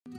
यूं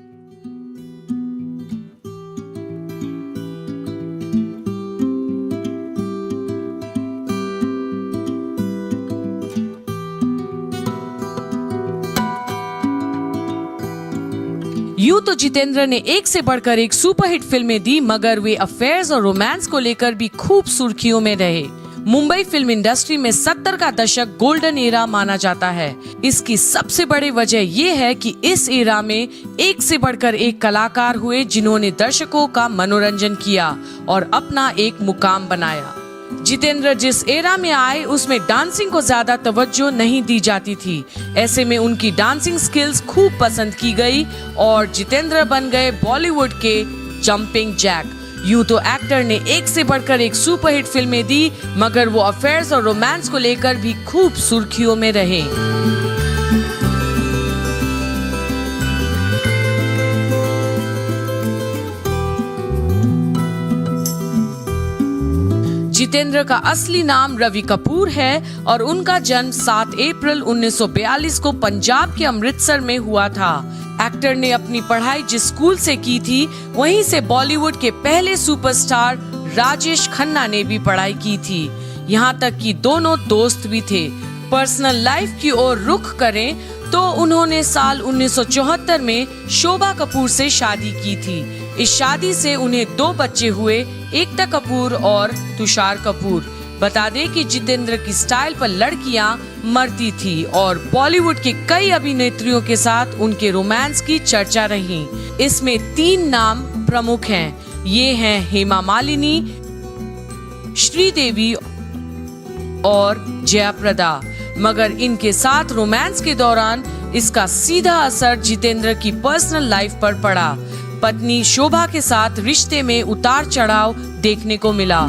तो जितेंद्र ने एक से बढ़कर एक सुपरहिट फिल्में दी, मगर वे अफेयर्स और रोमांस को लेकर भी खूब सुर्खियों में रहे। मुंबई फिल्म इंडस्ट्री में 70 का दशक गोल्डन एरा माना जाता है। इसकी सबसे बड़ी वजह ये है कि इस एरा में एक से बढ़कर एक कलाकार हुए जिन्होंने दर्शकों का मनोरंजन किया और अपना एक मुकाम बनाया। जितेंद्र जिस एरा में आए उसमें डांसिंग को ज्यादा तवज्जो नहीं दी जाती थी। ऐसे में उनकी डांसिंग स्किल्स खूब पसंद की गई और जितेंद्र बन गए बॉलीवुड के जंपिंग जैक। यूं तो एक्टर ने एक से बढ़कर एक सुपरहिट फिल्में दी, मगर वो अफेयर्स और रोमांस को लेकर भी खूब सुर्खियों में रहे। जितेंद्र का असली नाम रवि कपूर है और उनका जन्म 7 अप्रैल 1942 को पंजाब के अमृतसर में हुआ था। एक्टर ने अपनी पढ़ाई जिस स्कूल से की थी, वहीं से बॉलीवुड के पहले सुपरस्टार राजेश खन्ना ने भी पढ़ाई की थी। यहाँ तक कि दोनों दोस्त भी थे। पर्सनल लाइफ की ओर रुख करें तो उन्होंने साल 1974 में शोभा कपूर से शादी की थी। इस शादी से उन्हें 2 बच्चे हुए, एकता कपूर और तुषार कपूर। बता दें कि जितेंद्र की स्टाइल पर लड़कियां मरती थी और बॉलीवुड के कई अभिनेत्रियों के साथ उनके रोमांस की चर्चा रही। इसमें 3 नाम प्रमुख हैं। ये हैं हेमा मालिनी, श्रीदेवी और जयाप्रदा। मगर इनके साथ रोमांस के दौरान इसका सीधा असर जितेंद्र की पर्सनल लाइफ पर पड़ा। पत्नी शोभा के साथ रिश्ते में उतार चढ़ाव देखने को मिला।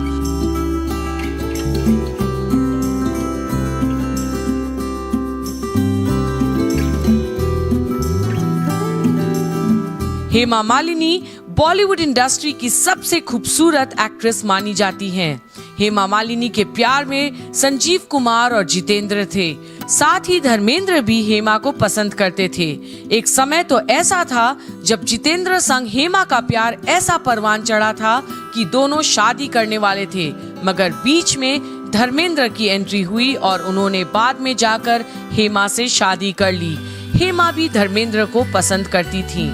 हेमा मालिनी बॉलीवुड इंडस्ट्री की सबसे खूबसूरत एक्ट्रेस मानी जाती हैं। हेमा मालिनी के प्यार में संजीव कुमार और जितेंद्र थे। साथ ही धर्मेंद्र भी हेमा को पसंद करते थे। एक समय तो ऐसा था जब जितेंद्र संग हेमा का प्यार ऐसा परवान चढ़ा था कि दोनों शादी करने वाले थे, मगर बीच में धर्मेंद्र की एंट्री हुई और उन्होंने बाद में जाकर हेमा से शादी कर ली। हेमा भी धर्मेंद्र को पसंद करती थी।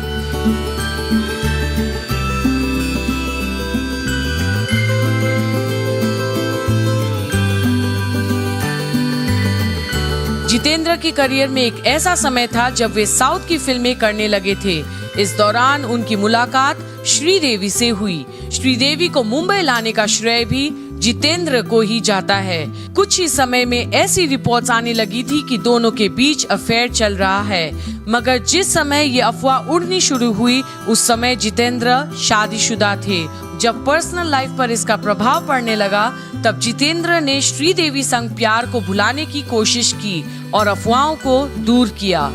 जितेंद्र के करियर में एक ऐसा समय था जब वे साउथ की फिल्में करने लगे थे। इस दौरान उनकी मुलाकात श्रीदेवी से हुई। श्रीदेवी को मुंबई लाने का श्रेय भी जितेंद्र को ही जाता है। कुछ ही समय में ऐसी रिपोर्ट्स आने लगी थी कि दोनों के बीच अफेयर चल रहा है, मगर जिस समय ये अफवाह उड़नी शुरू हुई उस समय जितेंद्र शादीशुदा थे। जब पर्सनल लाइफ पर इसका प्रभाव पड़ने लगा तब जितेंद्र ने श्रीदेवी संग प्यार को भुलाने की कोशिश की और अफवाहों को दूर किया।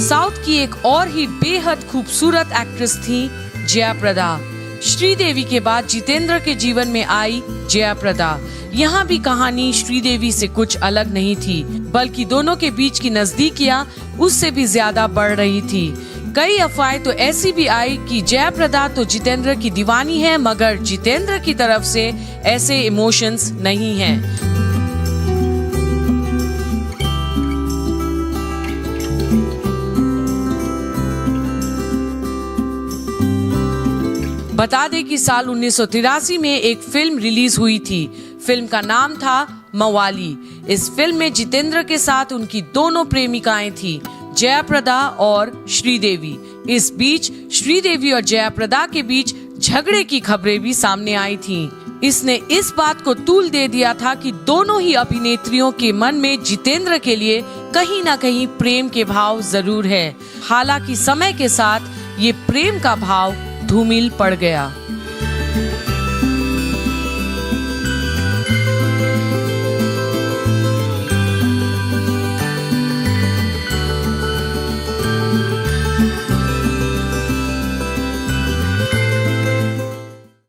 साउथ की एक और ही बेहद खूबसूरत एक्ट्रेस थी जयाप्रदा। श्रीदेवी के बाद जितेंद्र के जीवन में आई जयाप्रदा। यहाँ भी कहानी श्रीदेवी से कुछ अलग नहीं थी, बल्कि दोनों के बीच की नजदीकियाँ उससे भी ज्यादा बढ़ रही थी। कई अफवाहें तो ऐसी भी आई कि जयाप्रदा तो जितेंद्र की दीवानी है, मगर जितेंद्र की तरफ से ऐसे इमोशंस नहीं हैं। बता दें कि साल 1983 में एक फिल्म रिलीज हुई थी। फिल्म का नाम था मवाली। इस फिल्म में जितेंद्र के साथ उनकी दोनों प्रेमिकाएं थी, जयाप्रदा और श्रीदेवी। इस बीच श्रीदेवी और जयाप्रदा के बीच झगड़े की खबरें भी सामने आई थीं। इसने इस बात को तूल दे दिया था कि दोनों ही अभिनेत्रियों के मन में जितेंद्र के लिए कहीं ना कहीं प्रेम के भाव जरूर है। हालांकि समय के साथ ये प्रेम का भाव धूमिल पड़ गया।